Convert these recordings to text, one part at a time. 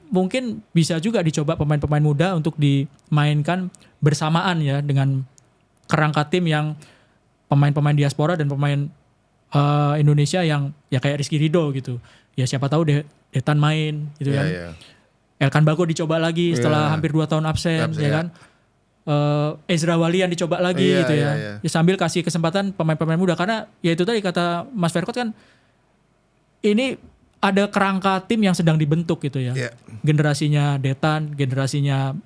Mungkin bisa juga dicoba pemain-pemain muda untuk dimainkan bersamaan ya dengan kerangka tim yang pemain-pemain diaspora dan pemain Indonesia yang ya kayak Rizky Ridho gitu. Ya siapa tahu Detan main gitu kan. Elkan Bagot dicoba lagi setelah hampir 2 tahun absen ya kan. Ezra Walian dicoba lagi gitu ya. Ya sambil kasih kesempatan pemain-pemain muda karena ya itu tadi kata Mas Verkot kan ini ada kerangka tim yang sedang dibentuk gitu ya. Generasinya Detan, generasinya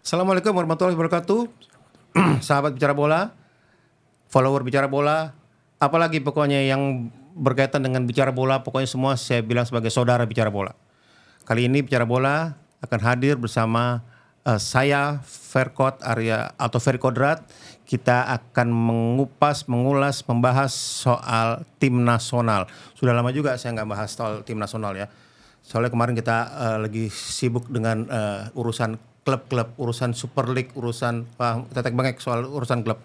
Assalamualaikum warahmatullahi wabarakatuh. Sahabat bicara bola, follower bicara bola, apalagi pokoknya yang berkaitan dengan bicara bola, pokoknya semua saya bilang sebagai saudara bicara bola. Kali ini bicara bola akan hadir bersama saya Verkot Arya atau Verkodrat. Kita akan mengulas, membahas soal tim nasional. Sudah lama juga saya nggak bahas soal tim nasional ya. Soalnya kemarin kita lagi sibuk dengan urusan klub-klub, urusan Super League, urusan tetek bengek soal urusan klub.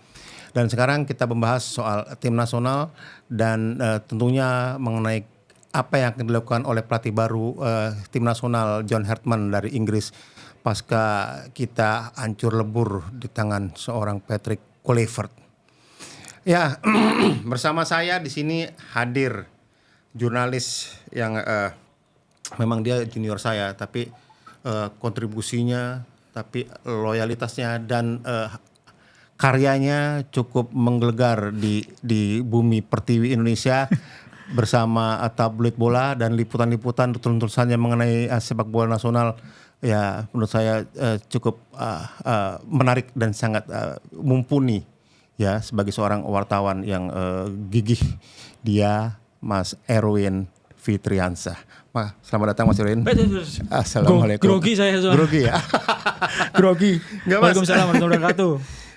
Dan sekarang kita membahas soal tim nasional dan tentunya mengenai apa yang akan dilakukan oleh pelatih baru tim nasional John Hartman dari Inggris pasca kita hancur lebur di tangan seorang Patrick Kluivert. Ya, bersama saya di sini hadir jurnalis yang memang dia junior saya, tapi kontribusinya, tapi loyalitasnya dan karyanya cukup menggelegar di bumi pertiwi Indonesia bersama tabloid bola dan liputan-liputan tulisan-tulisannya mengenai sepak bola nasional. Ya, menurut saya cukup menarik dan sangat mumpuni ya sebagai seorang wartawan yang gigih. Dia Mas Erwin Fitriansah. Selamat datang Mas Erwin. Assalamualaikum. Grogi saya soalnya. Grogi ya. Grogi. Waalaikumsalam warahmatullahi wabarakatuh.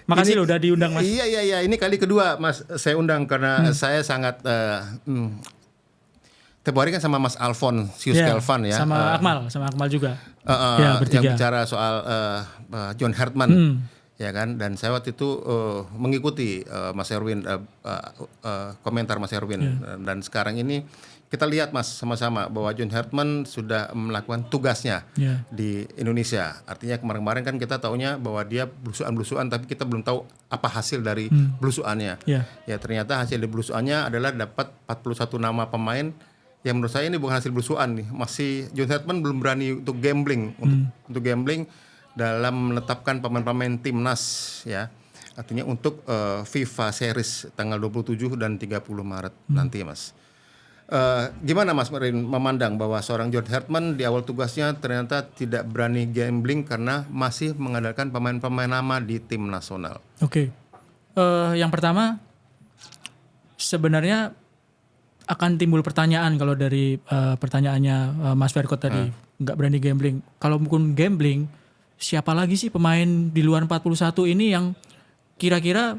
Makasih lo udah diundang Mas. Iya. Ini kali kedua Mas saya undang karena saya sangat tempo hari kan sama Mas Alfonsius Kelvan ya. Sama Akmal juga. Yang bicara soal John Hartman. Ya kan, dan saya waktu itu mengikuti Mas Erwin komentar Mas Erwin dan sekarang ini kita lihat Mas sama-sama bahwa John Hartman sudah melakukan tugasnya di Indonesia. Artinya kemarin-kemarin kan kita taunya bahwa dia belusuan-belusuan tapi kita belum tahu apa hasil dari belusuannya. Ya ternyata hasil dari belusuannya adalah dapat 41 nama pemain yang menurut saya ini bukan hasil belusuan nih. Masih John Hartman belum berani untuk gambling untuk gambling dalam menetapkan pemain-pemain timnas ya. Artinya untuk FIFA Series tanggal 27 dan 30 Maret nanti Mas. Gimana Mas Merin memandang bahwa seorang John Hartman di awal tugasnya ternyata tidak berani gambling karena masih mengandalkan pemain-pemain nama di tim nasional? Oke. Yang pertama sebenarnya akan timbul pertanyaan kalau dari pertanyaannya Mas Verkot tadi nggak berani gambling. Kalau mungkin gambling, siapa lagi sih pemain di luar 41 ini yang kira-kira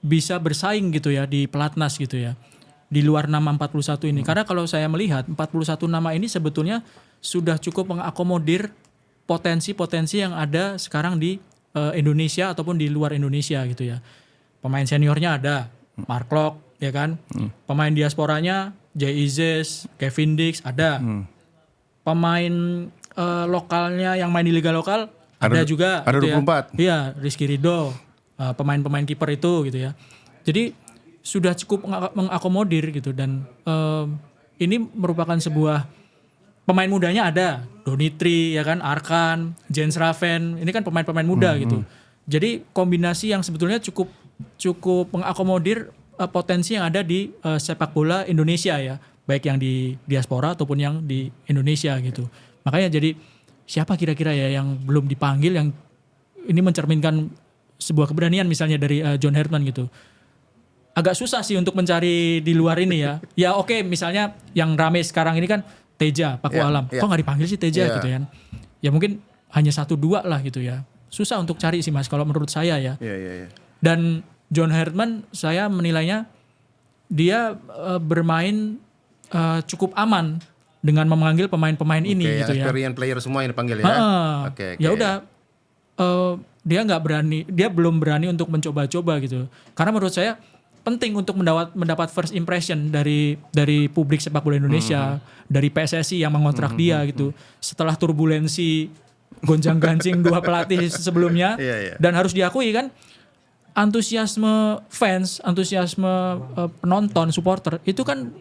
bisa bersaing gitu ya di pelatnas gitu ya. Di luar nama 41 ini. Karena kalau saya melihat 41 nama ini sebetulnya sudah cukup mengakomodir potensi-potensi yang ada sekarang di Indonesia ataupun di luar Indonesia gitu ya. Pemain seniornya ada Mark Klok ya kan. Pemain diasporanya Jay Izes, Kevin Dix ada. Pemain lokalnya yang main di liga lokal ada juga. Ada gitu 24. Iya, Rizky Ridho, pemain-pemain kiper itu gitu ya. Jadi sudah cukup mengakomodir gitu dan ini merupakan sebuah pemain mudanya ada Donitri ya kan, Arkan, Jens Raven, ini kan pemain-pemain muda gitu. Jadi kombinasi yang sebetulnya cukup mengakomodir potensi yang ada di sepak bola Indonesia ya, baik yang di diaspora ataupun yang di Indonesia gitu. Makanya jadi siapa kira-kira ya yang belum dipanggil yang ini mencerminkan sebuah keberanian misalnya dari John Hartman gitu. agak susah sih untuk mencari di luar ini ya. Ya oke, misalnya yang rame sekarang ini kan Teja, Paku Alam. Kok nggak dipanggil sih Teja gitu kan? Ya mungkin hanya 1-2 lah gitu ya. Susah untuk cari sih Mas kalau menurut saya ya. Dan John Hartman saya menilainya dia bermain cukup aman dengan memanggil pemain-pemain ini gitu ya. Experience player semua yang dipanggil ya. Ya udah dia belum berani untuk mencoba-coba gitu. Karena menurut saya penting untuk mendapat first impression dari publik sepak bola Indonesia, dari PSSI yang mengontrak dia gitu. Setelah turbulensi gonjang-ganjing 2 pelatih sebelumnya, dan harus diakui kan antusiasme fans, antusiasme penonton, supporter itu kan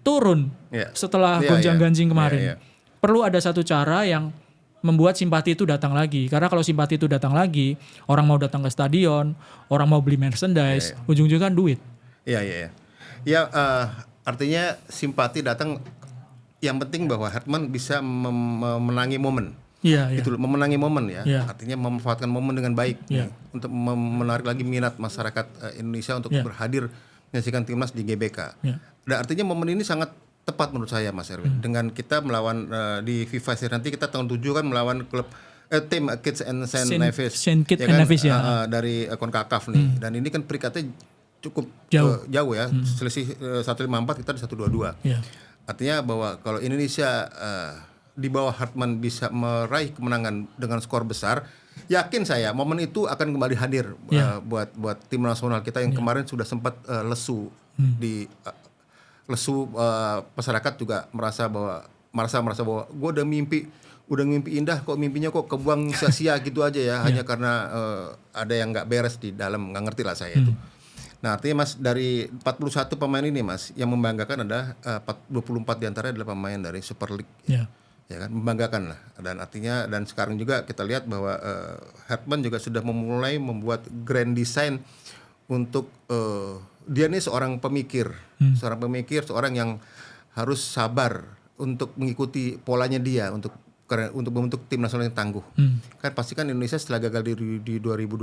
turun setelah gonjang-ganjing kemarin. Perlu ada satu cara yang membuat simpati itu datang lagi. Karena kalau simpati itu datang lagi, orang mau datang ke stadion, orang mau beli merchandise, ujung-ujungnya kan duit. Ya, artinya simpati datang. Yang penting bahwa Hartman bisa memenangi momen. Itu memenangi momen ya. Artinya memanfaatkan momen dengan baik untuk menarik lagi minat masyarakat Indonesia untuk berhadir menyaksikan timnas di GBK. Dan artinya momen ini sangat tepat menurut saya Mas Erwin. Dengan kita melawan di FIFA Series nanti kita tahun 7 kan melawan klub tim Kitts and Saint Nevis. Dari CONCACAF nih. Dan ini kan peringkatnya cukup jauh ya. Selisih 154 kita di 122. Artinya bahwa kalau Indonesia di bawah Hartman bisa meraih kemenangan dengan skor besar, yakin saya momen itu akan kembali hadir buat tim nasional kita yang kemarin sudah sempat lesu di masyarakat juga merasa bahwa gue udah mimpi indah kok mimpinya kok kebuang sia-sia gitu aja ya hanya karena ada yang nggak beres di dalam, nggak ngerti lah saya itu. Nah artinya Mas dari 41 pemain ini Mas yang membanggakan adalah 24 diantaranya adalah pemain dari Super League. Ya kan, membanggakan lah. Dan artinya dan sekarang juga kita lihat bahwa Hartman juga sudah memulai membuat grand design untuk dia nih seorang pemikir, seorang yang harus sabar untuk mengikuti polanya dia untuk membentuk tim nasional yang tangguh. Kan pasti kan Indonesia setelah gagal di 2026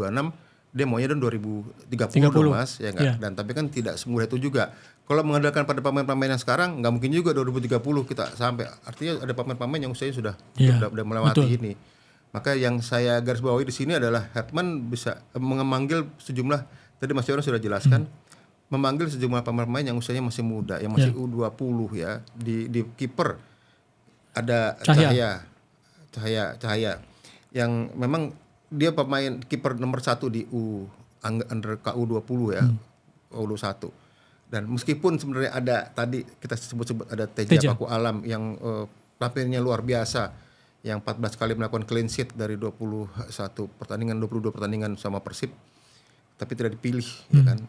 dia maunya dan 2030 dong Mas ya enggak. Dan tapi kan tidak semudah itu juga. Kalau mengandalkan pada pemain-pemain yang sekarang nggak mungkin juga 2030 kita sampai. Artinya ada pemain-pemain yang usianya sudah melewati ini. Maka yang saya garis bawahi di sini adalah Hartman bisa memanggil sejumlah, tadi Mas Yono sudah jelaskan, memanggil sejumlah pemain yang usianya masih muda, yang masih U20 ya. Di kiper ada Cahaya yang memang dia pemain kiper nomor 1 di under KU20 ya, U21. Dan meskipun sebenarnya ada tadi kita sebut ada Teja Paku Alam yang tampilnya luar biasa, yang 14 kali melakukan clean sheet dari 22 pertandingan sama Persib, tapi tidak dipilih ya kan.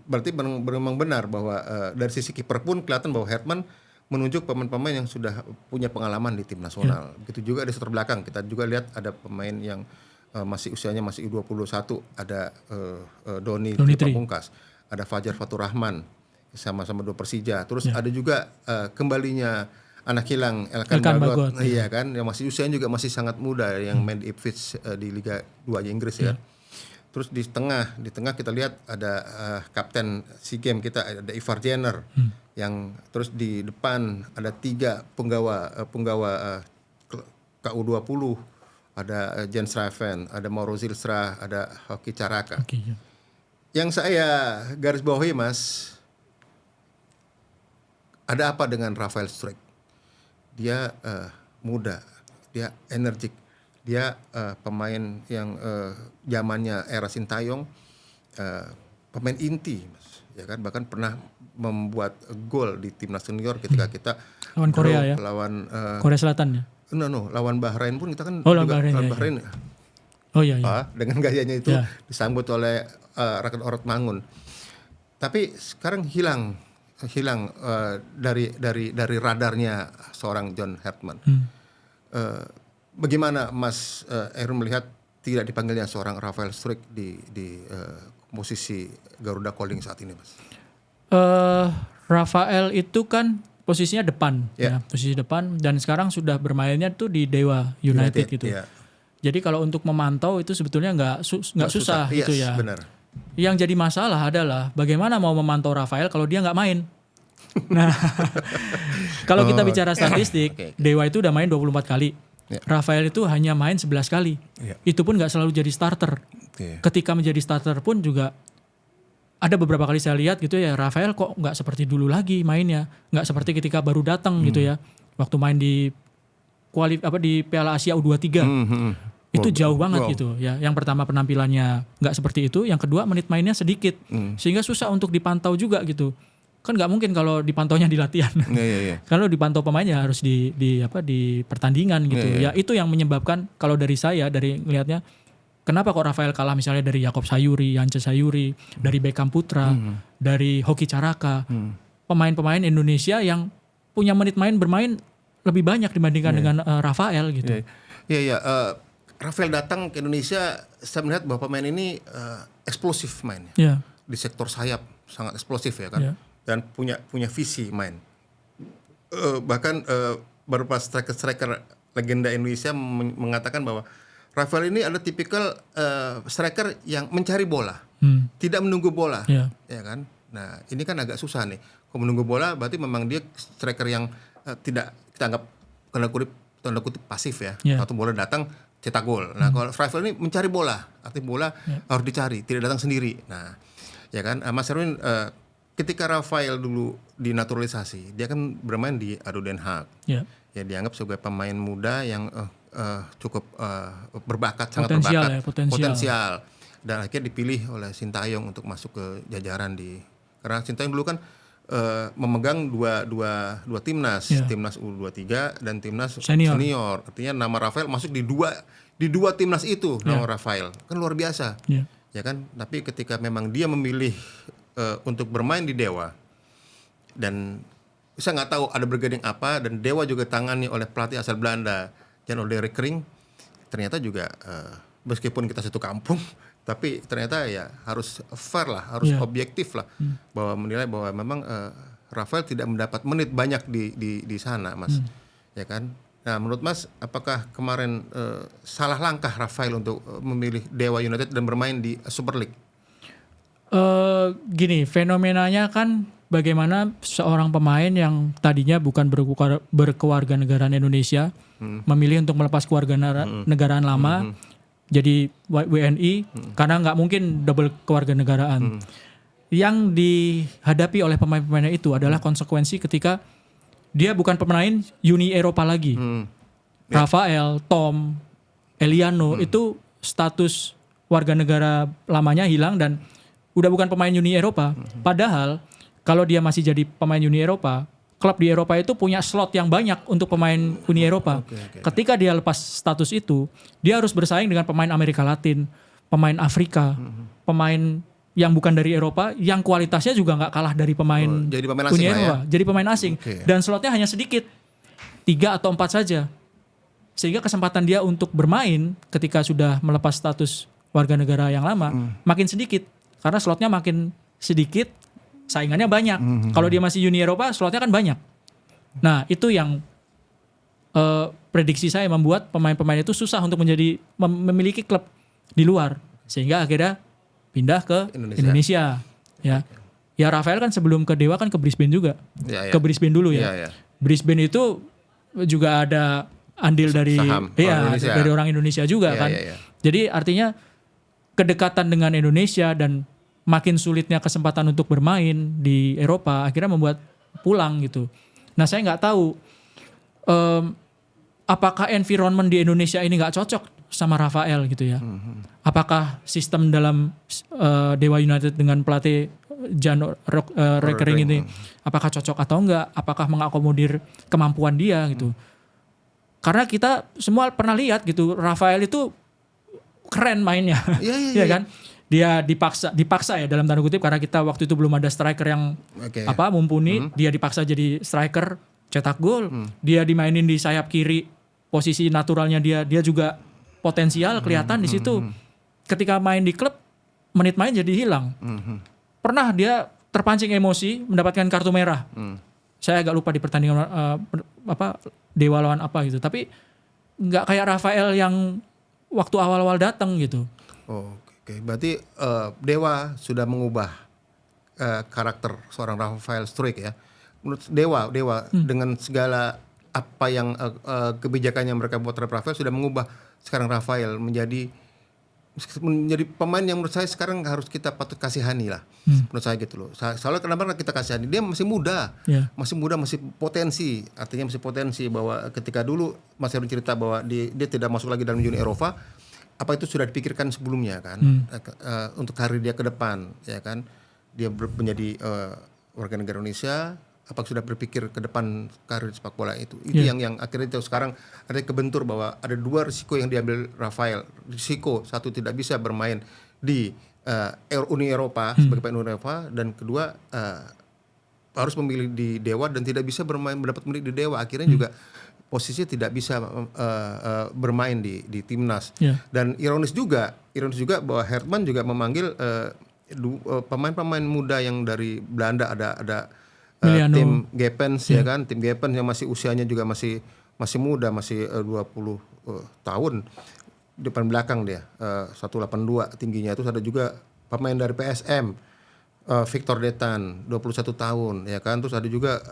Berarti memang benar bahwa dari sisi kiper pun kelihatan bahwa Hartman menunjuk pemain-pemain yang sudah punya pengalaman di tim nasional. Begitu juga di setor belakang, kita juga lihat ada pemain yang masih usianya masih U21, ada Doni Pamungkas, ada Fajar Fatur Rahman sama-sama 2 Persija. Terus ada juga kembalinya anak hilang Elkan Bagot, iya kan, yang masih usianya juga masih sangat muda, yang main di Ipswich di Liga 2 Inggris ya. Terus di tengah kita lihat ada kapten SEA Games kita ada Ivar Jenner, yang terus di depan ada 3 penggawa KU20, ada Jens Raven, ada Mauro Zilstra, ada Hoki Caraka. Yang saya garis bawahi Mas, ada apa dengan Rafael Struijk? Dia muda, dia energik, dia pemain yang zamannya era Sintayong, pemain inti, Mas, ya kan, bahkan pernah membuat gol di timnas senior ketika kita lawan Korea ya, lawan Korea Selatan ya. Lawan Bahrain pun kita kan juga lawan Bahrain. Dengan gayanya itu disambut oleh rakyat Orot Mangun. Tapi sekarang hilang dari radarnya seorang John Hartman. Bagaimana Mas Erwin melihat tidak dipanggilnya seorang Rafael Struijk di posisi Garuda Calling saat ini, Mas? Rafael itu kan posisinya depan, posisi depan, dan sekarang sudah bermainnya tuh di Dewa United gitu. Jadi kalau untuk memantau itu sebetulnya nggak susah itu ya. Benar. Yang jadi masalah adalah bagaimana mau memantau Rafael kalau dia nggak main. Nah, kalau kita bicara statistik, Oke. Dewa itu udah main 24 kali. Ya. Rafael itu hanya main 11 kali. Ya. Itu pun nggak selalu jadi starter. Oke. Ketika menjadi starter pun juga ada beberapa kali saya lihat gitu ya, Rafael kok nggak seperti dulu lagi mainnya, nggak seperti ketika baru datang gitu ya, waktu main di di Piala Asia U23 itu jauh banget gitu ya. Yang pertama penampilannya nggak seperti itu, yang kedua menit mainnya sedikit, sehingga susah untuk dipantau juga gitu. Kan nggak mungkin kalau dipantaunya di latihan. Iya. Kalau dipantau pemainnya harus di pertandingan gitu. Ya itu yang menyebabkan kalau dari saya dari ngelihatnya kenapa kok Rafael kalah misalnya dari Yakob Sayuri, Yance Sayuri, dari Beckham Putra, dari Hoki Caraka. Pemain-pemain Indonesia yang punya menit bermain lebih banyak dibandingkan dengan Rafael gitu. Iya. Rafael datang ke Indonesia, saya melihat bahwa pemain ini eksplosif mainnya. Iya. Di sektor sayap sangat eksplosif ya kan. Iya. Dan punya visi main. Bahkan beberapa striker legenda Indonesia mengatakan bahwa Rafael ini ada tipikal striker yang mencari bola, tidak menunggu bola, Iya. ya kan. Nah ini kan agak susah nih. Kalau menunggu bola berarti memang dia striker yang tidak kita anggap tanda kutip pasif ya. Iya. Satu bola datang cetak gol. Nah kalau Rafael ini mencari bola, artinya bola harus dicari, tidak datang sendiri. Nah ya kan, Mas Erwin. Ketika Rafael dulu dinaturalisasi, dia kan bermain di ADO Den Haag. Iya. Ya dianggap sebagai pemain muda yang cukup berbakat, sangat Potensial berbakat, ya, potensial. Dan akhirnya dipilih oleh Sintayong untuk masuk ke jajaran karena Sintayong dulu kan memegang dua timnas, timnas U23 dan timnas senior. Artinya nama Rafael masuk di dua timnas itu, nama Rafael kan luar biasa, ya kan. Tapi ketika memang dia memilih untuk bermain di Dewa, dan saya nggak tahu ada bergeding apa, dan Dewa juga tangani oleh pelatih asal Belanda Jan Ole Rekering, ternyata juga meskipun kita satu kampung tapi ternyata ya harus fair lah, harus objektif lah, bahwa menilai bahwa memang Rafael tidak mendapat menit banyak di sana, Mas, ya kan. Nah menurut Mas, apakah kemarin salah langkah Rafael untuk memilih Dewa United dan bermain di Super League? Gini, fenomenanya kan bagaimana seorang pemain yang tadinya bukan berkewarganegaraan Indonesia memilih untuk melepas kewarganegaraan lama jadi WNI karena nggak mungkin double kewarganegaraan. Yang dihadapi oleh pemain-pemainnya itu adalah konsekuensi ketika dia bukan pemain Uni Eropa lagi. Rafael, Tom, Eliano itu status warga negara lamanya hilang dan udah bukan pemain Uni Eropa. Padahal kalau dia masih jadi pemain Uni Eropa, klub di Eropa itu punya slot yang banyak untuk pemain Uni Eropa. Ketika dia lepas status itu, dia harus bersaing dengan pemain Amerika Latin, pemain Afrika, pemain yang bukan dari Eropa, yang kualitasnya juga nggak kalah dari pemain Uni Eropa. Jadi pemain asing. Dan slotnya hanya sedikit, 3 atau 4 saja. Sehingga kesempatan dia untuk bermain ketika sudah melepas status warga negara yang lama makin sedikit. Karena slotnya makin sedikit, saingannya banyak. Kalau dia masih Uni Eropa, slotnya kan banyak. Nah, itu yang prediksi saya membuat pemain-pemain itu susah untuk memiliki klub di luar. Sehingga akhirnya pindah ke Indonesia. Ya Rafael kan sebelum ke Dewa kan ke Brisbane juga. Ke Brisbane dulu ya. Brisbane itu juga ada andil dari dari orang Indonesia juga kan. Jadi artinya kedekatan dengan Indonesia dan makin sulitnya kesempatan untuk bermain di Eropa akhirnya membuat pulang gitu. Nah saya nggak tahu apakah environment di Indonesia ini nggak cocok sama Rafael gitu ya. Apakah sistem dalam Dewa United dengan pelatih Jan Rekering ini apakah cocok atau enggak? Apakah mengakomodir kemampuan dia gitu? Karena kita semua pernah lihat gitu Rafael itu keren mainnya, ya kan? Dia dipaksa ya dalam tanda kutip karena kita waktu itu belum ada striker yang mumpuni. Dia dipaksa jadi striker, cetak gol. Dia dimainin di sayap kiri, posisi naturalnya dia juga potensial kelihatan di situ. Ketika main di klub, menit main jadi hilang. Pernah dia terpancing emosi, mendapatkan kartu merah. Saya agak lupa di pertandingan Dewa lawan apa gitu. Tapi nggak kayak Rafael yang waktu awal-awal datang gitu. Oke, berarti Dewa sudah mengubah karakter seorang Rafael Struijk ya. Menurut Dewa dengan segala apa yang kebijakannya mereka buat terhadap Rafael sudah mengubah sekarang Rafael menjadi pemain yang menurut saya sekarang harus kita patut kasihani lah. Menurut saya gitu loh. Soalnya kenapa kita kasihani? Dia masih muda. Masih muda, masih potensi. Artinya masih potensi bahwa ketika dulu Mas Erwin cerita bahwa dia tidak masuk lagi dalam Uni Eropa, apa itu sudah dipikirkan sebelumnya kan? Untuk karir dia ke depan, ya kan? Dia menjadi warga negara Indonesia, apakah sudah berpikir ke depan karir sepak bola itu yang akhirnya itu sekarang ada kebentur bahwa ada dua risiko yang diambil Rafael. Risiko satu, tidak bisa bermain di Uni Eropa sebagai pemain Uni Eropa, dan kedua harus memilih di Dewa dan tidak bisa mendapat menit di Dewa, akhirnya juga posisinya tidak bisa bermain di timnas. Dan ironis juga bahwa Herman juga memanggil pemain-pemain muda yang dari Belanda, ada tim Gepens ya kan, tim Gepens yang masih usianya juga masih muda, masih 20 tahun, depan belakang dia 182 tingginya. Terus ada juga pemain dari PSM, Victor Detan 21 tahun ya kan. Terus ada juga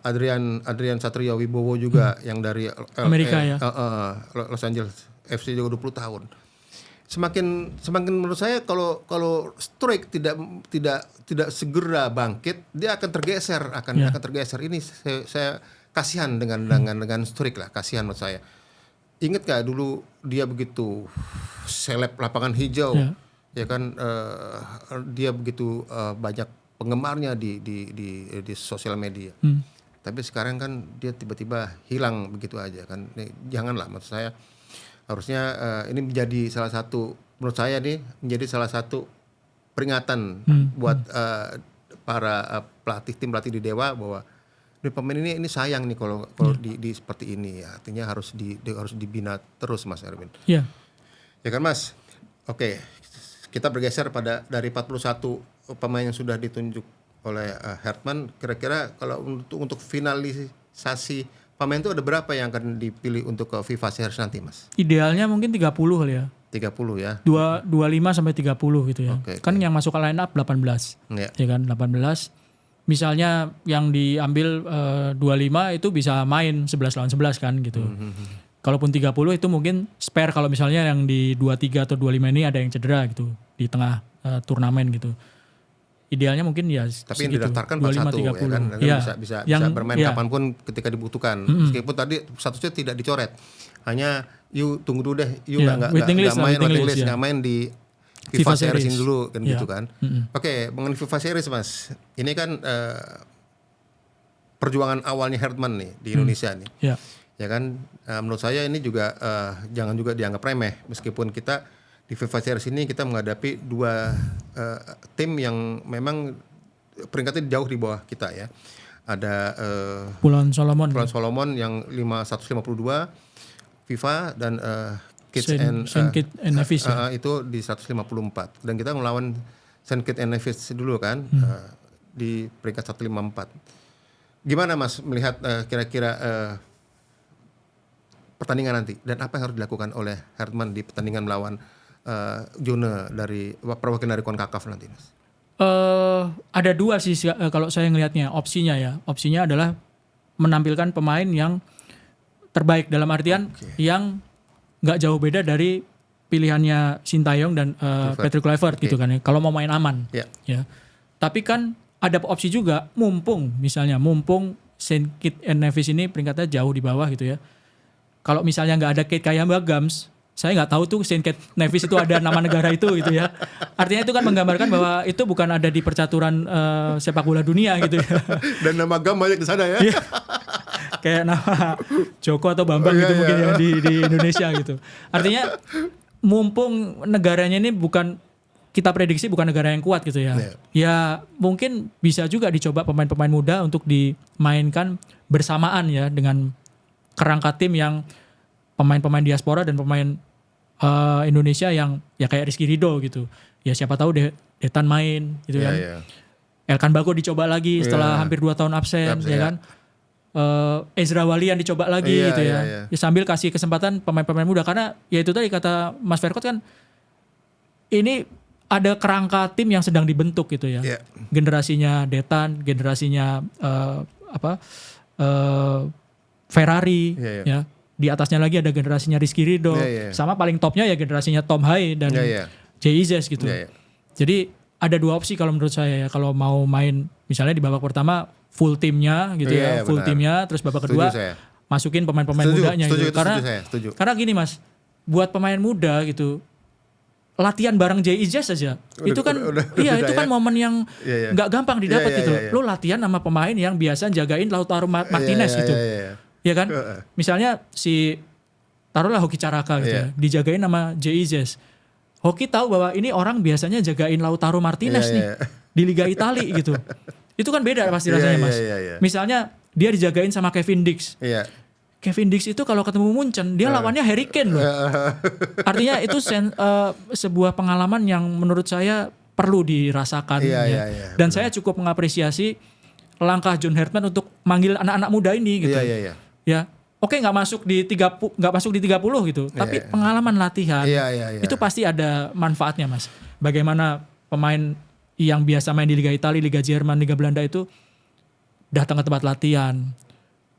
Adrian Satrio Wibowo juga yang dari Amerika ya, Los Angeles FC juga 20 tahun. Semakin menurut saya kalau Struijk tidak segera bangkit, dia akan tergeser, akan tergeser. Ini saya kasihan dengan Struijk lah, kasihan menurut saya. Ingat gak dulu dia begitu seleb lapangan hijau, ya kan, dia begitu banyak penggemarnya di sosial media. Tapi sekarang kan dia tiba-tiba hilang begitu aja kan. Janganlah, maksud saya. Harusnya ini menjadi salah satu, menurut saya nih, menjadi salah satu peringatan buat para tim pelatih di Dewa bahwa pemain ini sayang nih kalau di seperti ini ya. Artinya harus dibina terus, Mas Erwin. Iya. Ya kan, Mas? Oke. Kita bergeser dari 41 pemain yang sudah ditunjuk oleh Herman. Kira-kira kalau untuk finalisasi pemain itu ada berapa yang akan dipilih untuk ke FIFA Series nanti, Mas? Idealnya mungkin 30 kali ya. 30 ya. 25 sampai 30 gitu ya. Kan yang masuk ke line up 18. Ya kan, 18. Misalnya yang diambil 25 itu bisa main 11 lawan 11 kan gitu. Kalaupun 30 itu mungkin spare kalau misalnya yang di 23 atau 25 ini ada yang cedera gitu di tengah turnamen gitu. Idealnya mungkin ya tapi yang didaftarkan 41 ya kan, bisa bermain kapanpun ketika dibutuhkan. Meskipun tadi statusnya tidak dicoret, hanya tunggu dulu deh, nggak main di FIFA Series ini dulu kan gitu kan. Oke, mengenai FIFA Series, Mas, ini kan perjuangan awalnya Herman nih di Indonesia nih, ya kan. Menurut saya ini juga jangan juga dianggap remeh, meskipun kita di FIFA Series ini kita menghadapi dua tim yang memang peringkatnya jauh di bawah kita ya. Ada Pulauan Solomon yang 152 FIFA dan Saint Kitts and Nevis itu di 154. Dan kita melawan Saint Kitts and Nevis dulu kan di peringkat 154. Gimana, Mas, melihat kira-kira pertandingan nanti dan apa yang harus dilakukan oleh Herman di pertandingan melawan zona dari perwakilan dari CONCACAF nanti, Mas? Ada dua sih kalau saya ngelihatnya opsinya ya. Opsinya adalah menampilkan pemain yang terbaik dalam artian yang nggak jauh beda dari pilihannya Sintayong dan Patrick Kluivert gitu kan ya. Kalau mau main aman, ya. Tapi kan ada opsi juga mumpung Saint Kitts and Nevis ini peringkatnya jauh di bawah gitu ya. Kalau misalnya nggak ada Kate Kayambagams, saya nggak tahu tuh Saint Kitts Nevis itu ada nama negara itu gitu ya. Artinya itu kan menggambarkan bahwa itu bukan ada di percaturan sepak bola dunia gitu ya. Dan nama Gam banyak di sana ya. Kayak nama Joko atau Bambang gitu mungkin ya di Indonesia gitu. Artinya mumpung negaranya ini kita prediksi bukan negara yang kuat gitu ya. Ya mungkin bisa juga dicoba pemain-pemain muda untuk dimainkan bersamaan ya dengan kerangka tim yang pemain-pemain diaspora dan pemain Indonesia yang ya kayak Rizky Ridho gitu. Ya siapa tahu Detan main gitu kan. Elkan Bagot dicoba lagi setelah hampir 2 tahun absen ya kan. Ezra Walian dicoba lagi Iya, gitu ya. iya. Ya sambil kasih kesempatan pemain-pemain muda karena ya itu tadi kata Mas Verkot kan ini ada kerangka tim yang sedang dibentuk gitu ya. Iya. Generasinya Detan, generasinya Ferrari Iya, iya. ya. Di atasnya lagi ada generasinya Rizky Ridho. Iya, iya. Sama paling topnya ya generasinya Tom Hai dan Iya, iya. Jay Izes gitu. Iya, iya. Jadi ada dua opsi kalau menurut saya ya. Kalau mau main misalnya di babak pertama full timnya gitu Iya, iya, full benar. timnya. Terus babak Setuju kedua saya. masukin pemain-pemain Setuju, mudanya setuju, gitu. itu setuju saya, setuju. Karena gini Mas, buat pemain muda gitu, latihan bareng Jay Izes aja. Itu kan iya udah itu kan ya. momen yang Iya, iya. nggak gampang didapat Iya, iya, gitu. iya, iya. Lo latihan sama pemain yang biasa jagain Lautaro Martinez Iya, gitu. iya, iya. Ya kan? Misalnya si taruhlah Hoki Caraka gitu Iya. ya, dijagain sama Jay Izes. Hoki tahu bahwa ini orang biasanya jagain Lautaro Martinez Iya, nih iya. di Liga Italia gitu. Itu kan beda pasti Iya, rasanya iya, Mas. iya, iya. Misalnya dia dijagain sama Kevin Dix. Iya. Kevin Dix itu kalau ketemu Munchen dia lawannya Harry Kane loh. Artinya itu sebuah pengalaman yang menurut saya perlu dirasakan. Iya, ya. iya, iya, Dan saya cukup mengapresiasi langkah John Hartman untuk manggil anak-anak muda ini gitu. Iya, iya, iya. Ya, oke nggak masuk di 30 gitu, tapi pengalaman latihan Iya, iya, iya. itu pasti ada manfaatnya Mas. Bagaimana pemain yang biasa main di Liga Italia, Liga Jerman, Liga Belanda itu datang ke tempat latihan,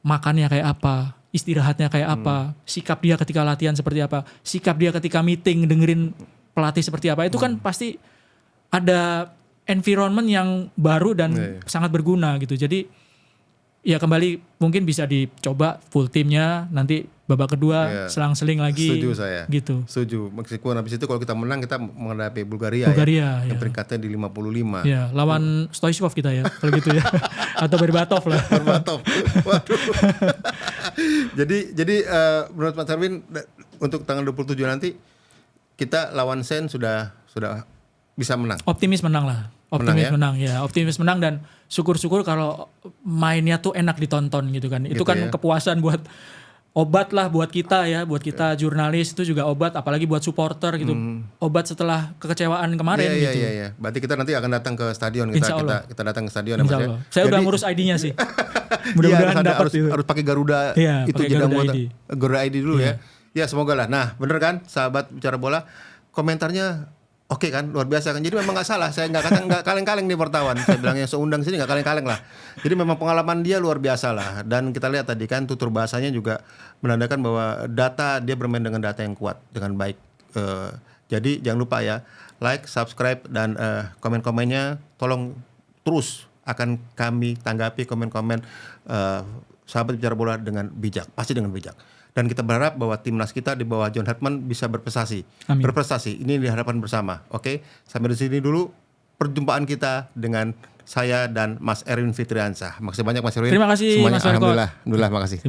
makannya kayak apa, istirahatnya kayak apa, sikap dia ketika latihan seperti apa, sikap dia ketika meeting dengerin pelatih seperti apa, itu kan pasti ada environment yang baru dan sangat berguna gitu. Jadi ya kembali mungkin bisa dicoba full timnya, nanti babak kedua selang-seling lagi. Setuju saya. Gitu. Setuju. Meskipun habis itu kalau kita menang kita menghadapi Bulgaria Bulgaria ya. Yang ya. peringkatnya di 55. Ya, lawan Stoichkov kita ya kalau gitu ya. Atau Berbatov lah. Berbatov. Waduh. jadi menurut Mas Erwin untuk tanggal 27 nanti kita lawan Sen sudah bisa menang. Optimis menang lah. Optimis Menang Optimis menang dan syukur-syukur kalau mainnya tuh enak ditonton gitu kan. Itu Gitu kan ya. kepuasan buat obat lah buat kita ya, buat kita jurnalis itu juga obat, apalagi buat supporter gitu. Obat setelah kekecewaan kemarin Iya, gitu. iya. Berarti kita nanti akan datang ke stadion. Insya Allah. Kita datang ke stadion ya, Insya Mas ya. Allah. Saya udah Jadi- ngurus ID-nya sih. Iya, Mudah-mudahan dapat harus, itu. harus pakai Garuda Iya, itu pakai jeda Garuda motor. ID. Garuda ID dulu ya. Ya semoga lah. Nah bener kan sahabat bicara bola, komentarnya oke kan, luar biasa kan. Jadi memang nggak salah, saya nggak kaleng-kaleng nih wartawan. Saya bilangnya seundang sini nggak kaleng-kaleng lah. Jadi memang pengalaman dia luar biasa lah. Dan kita lihat tadi kan tutur bahasanya juga menandakan bahwa data dia bermain dengan data yang kuat dengan baik. Jadi jangan lupa ya, like, subscribe dan komen-komennya tolong terus akan kami tanggapi komen-komen sahabat bicara bola dengan bijak, pasti dengan bijak. Dan kita berharap bahwa timnas kita di bawah John Hartman bisa berprestasi. Amin. Berprestasi. Ini diharapkan bersama. Oke, sampai di sini dulu perjumpaan kita dengan saya dan Mas Erwin Fitriansah. Makasih banyak Mas Erwin. Terima kasih, semuanya. Mas Verkot. Alhamdulillah, makasih. Terima